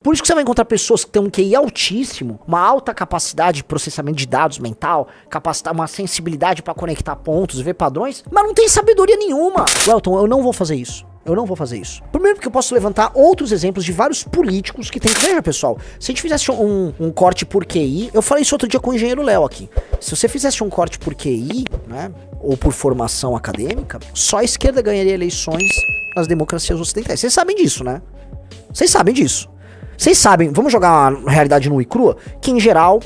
Por isso que você vai encontrar pessoas que têm um QI altíssimo, uma alta capacidade de processamento de dados mental, uma sensibilidade pra conectar pontos, ver padrões, mas não tem sabedoria nenhuma. Welton, eu não vou fazer isso. Eu não vou fazer isso. Primeiro porque eu posso levantar outros exemplos de vários políticos que tem que... Veja, pessoal, se a gente fizesse um corte por QI... Eu falei isso outro dia com o engenheiro Léo aqui. Se você fizesse um corte por QI, né, ou por formação acadêmica, só a esquerda ganharia eleições nas democracias ocidentais. Vocês sabem disso, né? Vocês sabem disso. Vocês sabem, vamos jogar uma realidade nua e crua, que em geral,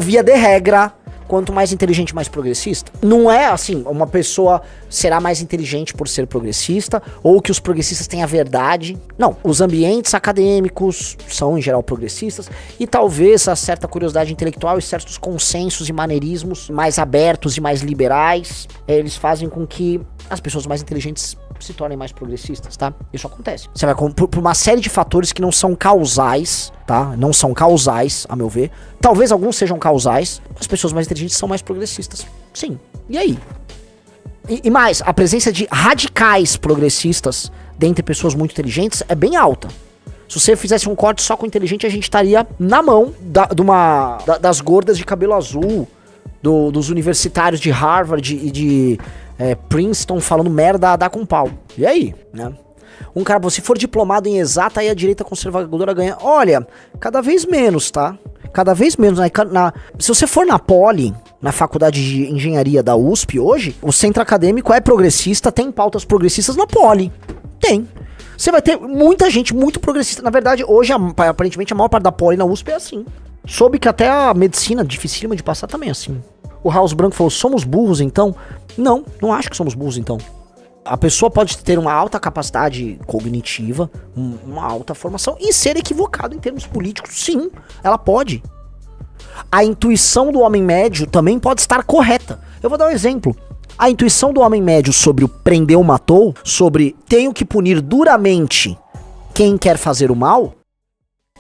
via de regra, quanto mais inteligente, mais progressista. Não é assim, uma pessoa será mais inteligente por ser progressista, ou que os progressistas têm a verdade. Não, os ambientes acadêmicos são em geral progressistas, e talvez a certa curiosidade intelectual e certos consensos e maneirismos mais abertos e mais liberais, eles fazem com que as pessoas mais inteligentes se tornem mais progressistas, tá? Isso acontece. Você vai por uma série de fatores que não são causais, tá? Não são causais, a meu ver. Talvez alguns sejam causais. As pessoas mais inteligentes são mais progressistas. Sim. E aí? E mais, a presença de radicais progressistas dentre pessoas muito inteligentes é bem alta. Se você fizesse um corte só com inteligente, a gente estaria na mão das gordas de cabelo azul, dos universitários de Harvard e de Princeton falando merda a dar com pau. E aí, né? Um cara, se for diplomado em exata, aí a direita conservadora ganha. Olha, cada vez menos, tá? Cada vez menos. Se você for na Poli, na faculdade de engenharia da USP hoje, o centro acadêmico é progressista, tem pautas progressistas na Poli. Tem. Você vai ter muita gente muito progressista. Na verdade, hoje, aparentemente, a maior parte da Poli na USP é assim. Soube que até a medicina, dificílima de passar, também é assim. O House Branco falou, somos burros então? Não acho que somos burros então. A pessoa pode ter uma alta capacidade cognitiva, uma alta formação e ser equivocado em termos políticos, sim, ela pode. A intuição do homem médio também pode estar correta. Eu vou dar um exemplo. A intuição do homem médio sobre o prendeu, matou, sobre tenho que punir duramente quem quer fazer o mal,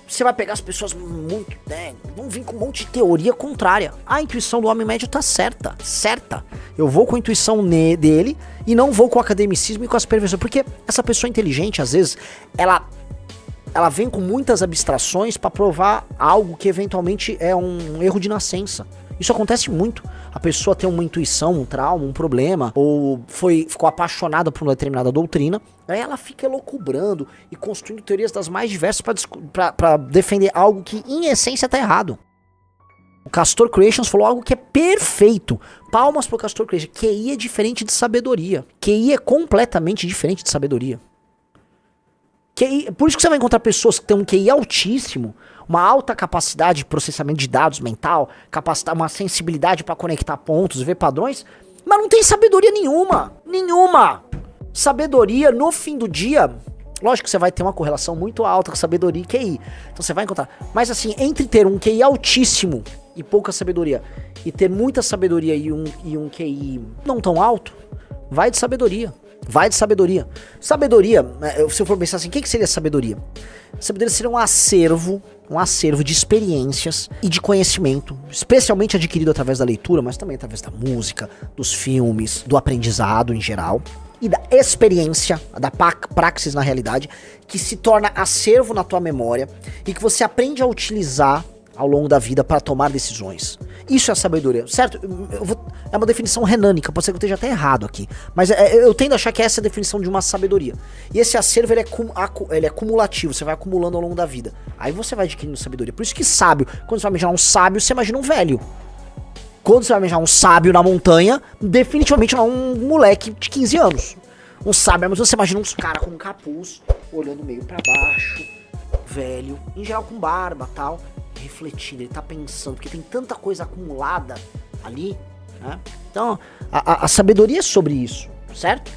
você vai pegar as pessoas muito, né, vão vir com um monte de teoria contrária. A intuição do homem médio tá certa. Eu vou com a intuição dele e não vou com o academicismo e com as perversões. Porque essa pessoa inteligente, às vezes, ela vem com muitas abstrações pra provar algo que eventualmente é um erro de nascença. Isso acontece muito. A pessoa tem uma intuição, um trauma, um problema, ou ficou apaixonada por uma determinada doutrina, aí ela fica elucubrando e construindo teorias das mais diversas pra defender algo que, em essência, tá errado. O Castor Creations falou algo que é perfeito. Palmas pro Castor Creations. QI é diferente de sabedoria. QI é completamente diferente de sabedoria. Por isso que você vai encontrar pessoas que têm um QI altíssimo, uma alta capacidade de processamento de dados mental, uma sensibilidade pra conectar pontos, ver padrões, mas não tem sabedoria nenhuma. Sabedoria, no fim do dia, lógico que você vai ter uma correlação muito alta com sabedoria e QI. Então você vai encontrar. Mas assim, entre ter um QI altíssimo e pouca sabedoria, e ter muita sabedoria e um QI não tão alto, vai de sabedoria. Sabedoria, se eu for pensar assim, o que seria sabedoria? Sabedoria seria um acervo de experiências e de conhecimento, especialmente adquirido através da leitura, mas também através da música, dos filmes, do aprendizado em geral, e da experiência, da praxis na realidade, que se torna acervo na tua memória e que você aprende a utilizar ao longo da vida para tomar decisões. Isso é a sabedoria, certo? É uma definição renânica, pode ser que eu esteja até errado aqui, mas eu tendo a achar que essa é a definição de uma sabedoria. E esse acervo, ele é cumulativo, você vai acumulando ao longo da vida. Aí você vai adquirindo sabedoria. Por isso que sábio, quando você vai imaginar um sábio, você imagina um velho. Quando você vai imaginar um sábio na montanha, definitivamente não é um moleque de 15 anos. Um sábio, mas você imagina uns caras com um capuz, olhando meio pra baixo, velho, em geral com barba e tal, refletindo, ele tá pensando, porque tem tanta coisa acumulada ali, né? Então, a sabedoria é sobre isso, certo?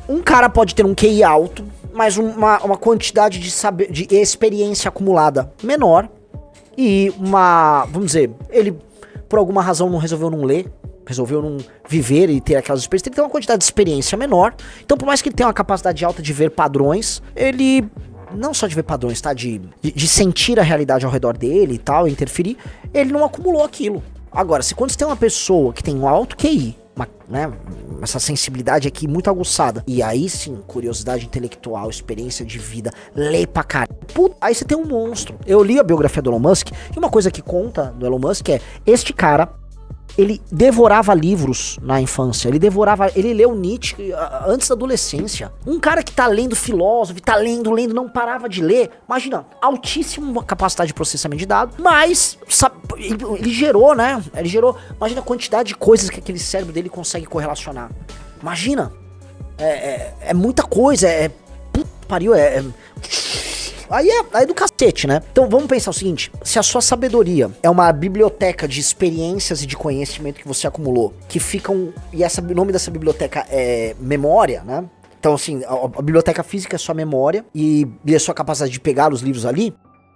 Um cara pode ter um QI alto, mas uma quantidade de experiência acumulada menor, e vamos dizer, ele por alguma razão resolveu não ler, resolveu não viver e ter aquelas experiências, ele tem uma quantidade de experiência menor, então por mais que ele tenha uma capacidade alta de ver padrões, ele... não só de ver padrões, tá? De sentir a realidade ao redor dele e tal, interferir, ele não acumulou aquilo. Agora, quando você tem uma pessoa que tem um alto QI, né, essa sensibilidade aqui muito aguçada. E aí sim, curiosidade intelectual, experiência de vida, lê pra caralho. Puta, aí você tem um monstro. Eu li a biografia do Elon Musk, e uma coisa que conta do Elon Musk é, este cara, ele devorava livros na infância, ele leu Nietzsche antes da adolescência. Um cara que tá lendo filósofo, tá lendo, não parava de ler. Imagina, altíssima capacidade de processamento de dados, mas ele gerou, né? Imagina a quantidade de coisas que aquele cérebro dele consegue correlacionar. Imagina, é muita coisa, puta pariu, Aí é do cacete, né? Então vamos pensar o seguinte, se a sua sabedoria é uma biblioteca de experiências e de conhecimento que você acumulou, que ficam, e o nome dessa biblioteca é memória, né? Então assim, a biblioteca física é sua memória e a sua capacidade de pegar os livros ali,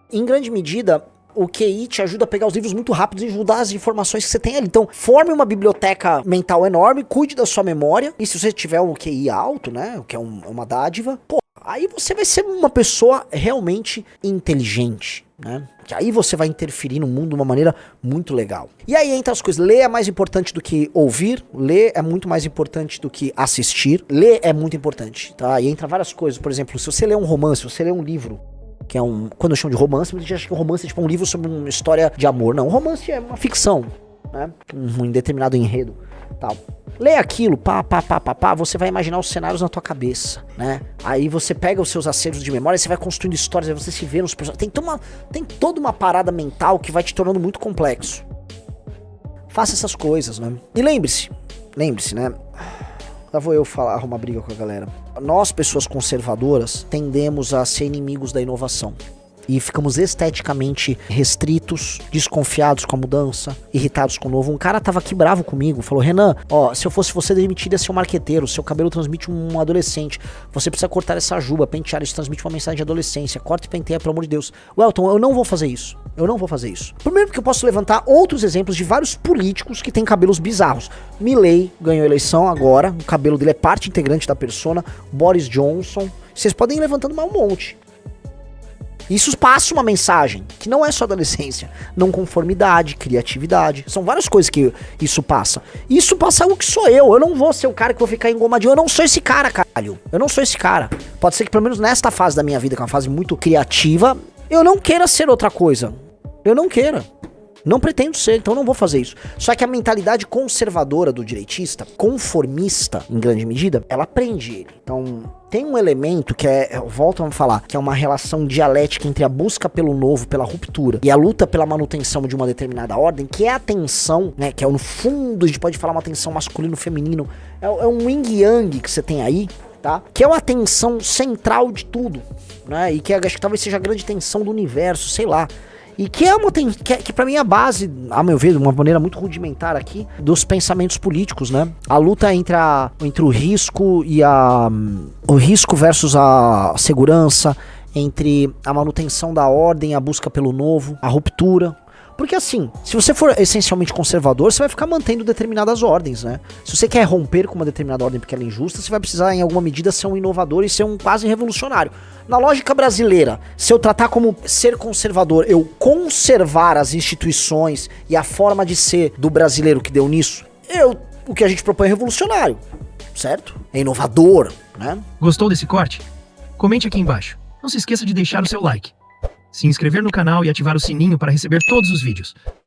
em grande medida, o QI te ajuda a pegar os livros muito rápido e ajudar as informações que você tem ali. Então, forme uma biblioteca mental enorme, cuide da sua memória, e se você tiver um QI alto, né, o que é uma dádiva, pô, aí você vai ser uma pessoa realmente inteligente, né? Que aí você vai interferir no mundo de uma maneira muito legal. E aí entra as coisas, ler é mais importante do que ouvir, ler é muito mais importante do que assistir, ler é muito importante, tá? E entra várias coisas, por exemplo, se você lê um romance, se você lê um livro, que é quando eu chamo de romance, muita gente acha que o romance é tipo um livro sobre uma história de amor. Não, o romance é uma ficção, né? Um determinado enredo, tal. Lê aquilo, você vai imaginar os cenários na tua cabeça, né? Aí você pega os seus acervos de memória, você vai construindo histórias, aí você se vê nos personagens. Tem toda uma parada mental que vai te tornando muito complexo. Faça essas coisas, né? E lembre-se, né? Lá vou eu arrumar briga com a galera. Nós, pessoas conservadoras, tendemos a ser inimigos da inovação. E ficamos esteticamente restritos, desconfiados com a mudança, irritados com o novo. Um cara tava aqui bravo comigo, falou: Renan, ó, se eu fosse você, demitiria ser um marqueteiro, seu cabelo transmite um adolescente, você precisa cortar essa juba, pentear, isso transmite uma mensagem de adolescência, corta e penteia, pelo amor de Deus. Welton, eu não vou fazer isso. Primeiro porque eu posso levantar outros exemplos de vários políticos que têm cabelos bizarros. Milley ganhou a eleição agora, o cabelo dele é parte integrante da persona, Boris Johnson, vocês podem ir levantando mais um monte. Isso passa uma mensagem, que não é só adolescência, não conformidade, criatividade, são várias coisas que isso passa. Isso passa algo que sou eu não vou ser o cara que vou ficar engomadinho, eu não sou esse cara, caralho, eu não sou esse cara. Pode ser que pelo menos nesta fase da minha vida, que é uma fase muito criativa, eu não queira ser outra coisa, não pretendo ser, então não vou fazer isso. Só que a mentalidade conservadora do direitista, conformista, em grande medida, ela prende ele. Então, tem um elemento que volto a falar, que é uma relação dialética entre a busca pelo novo, pela ruptura, e a luta pela manutenção de uma determinada ordem, que é a tensão, né, que é no fundo, a gente pode falar uma tensão masculino-feminino, é um yin-yang que você tem aí, tá? Que é uma tensão central de tudo, né, e que acho que talvez seja a grande tensão do universo, sei lá. E que que pra mim é a base, a meu ver, de uma maneira muito rudimentar aqui, dos pensamentos políticos, né? A luta entre o risco e o risco versus a segurança, entre a manutenção da ordem, a busca pelo novo, a ruptura. Porque assim, se você for essencialmente conservador, você vai ficar mantendo determinadas ordens, né? Se você quer romper com uma determinada ordem porque ela é injusta, você vai precisar, em alguma medida, ser um inovador e ser um quase revolucionário. Na lógica brasileira, se eu tratar como ser conservador, eu conservar as instituições e a forma de ser do brasileiro que deu nisso, o que a gente propõe é revolucionário, certo? É inovador, né? Gostou desse corte? Comente aqui embaixo. Não se esqueça de deixar o seu like, se inscrever no canal e ativar o sininho para receber todos os vídeos.